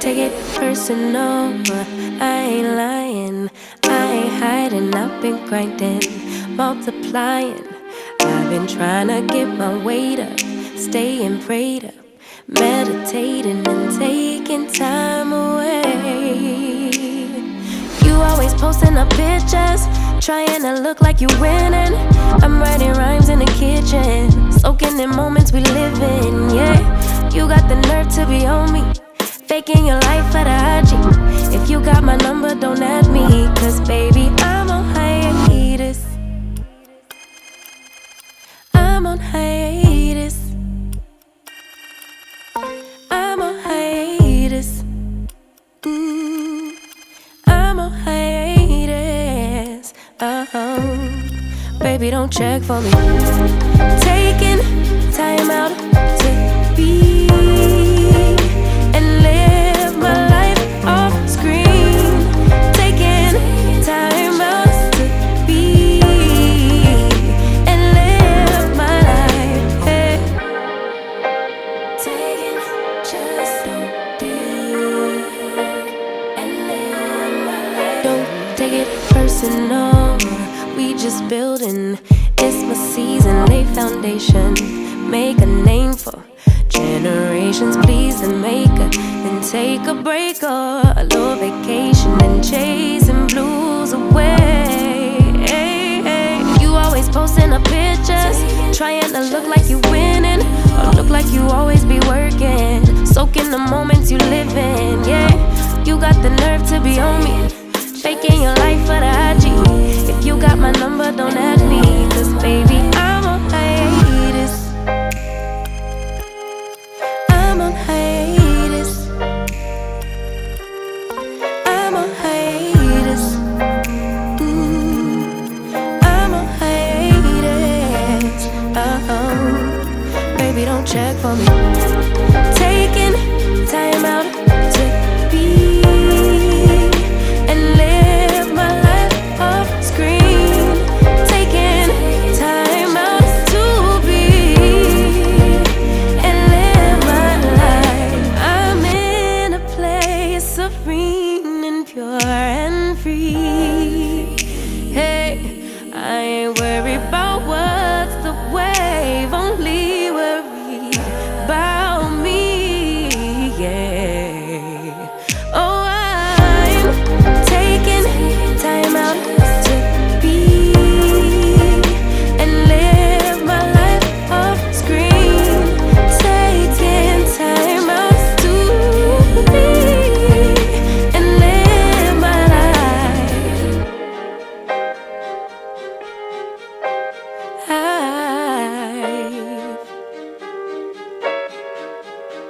take it personal. I ain't lying, I ain't hiding. I've been grinding, multiplying. I've been trying to get my weight up, staying prayed up, meditating and taking time away. You always posting up pictures, trying to look like you winning. I'm writing rhymes in the kitchen, soaking in moments we live in. Yeah, you got the nerve to be on me, faking your life for the IG. If you got my number, don't add me, cause baby, I'm on hiatus. I'm on hiatus. I'm on hiatus. I'm on hiatus. Baby, don't check for me. Taking time out to be and live my life off screen. Taking time out to be and live my life. Hey. Taking just don't be and live my life. Don't take it personal, we just building. It's my season, lay foundation, make a name for generations. Please and make a, then take a break or a little vacation and chasing blues away. Hey, hey. You always posting up pictures, trying to look like you winning, or look like you always be working, soaking the moments you live in. Yeah, you got the nerve to be on me, faking your life for the IG. If you got my number, don't add me, cause baby,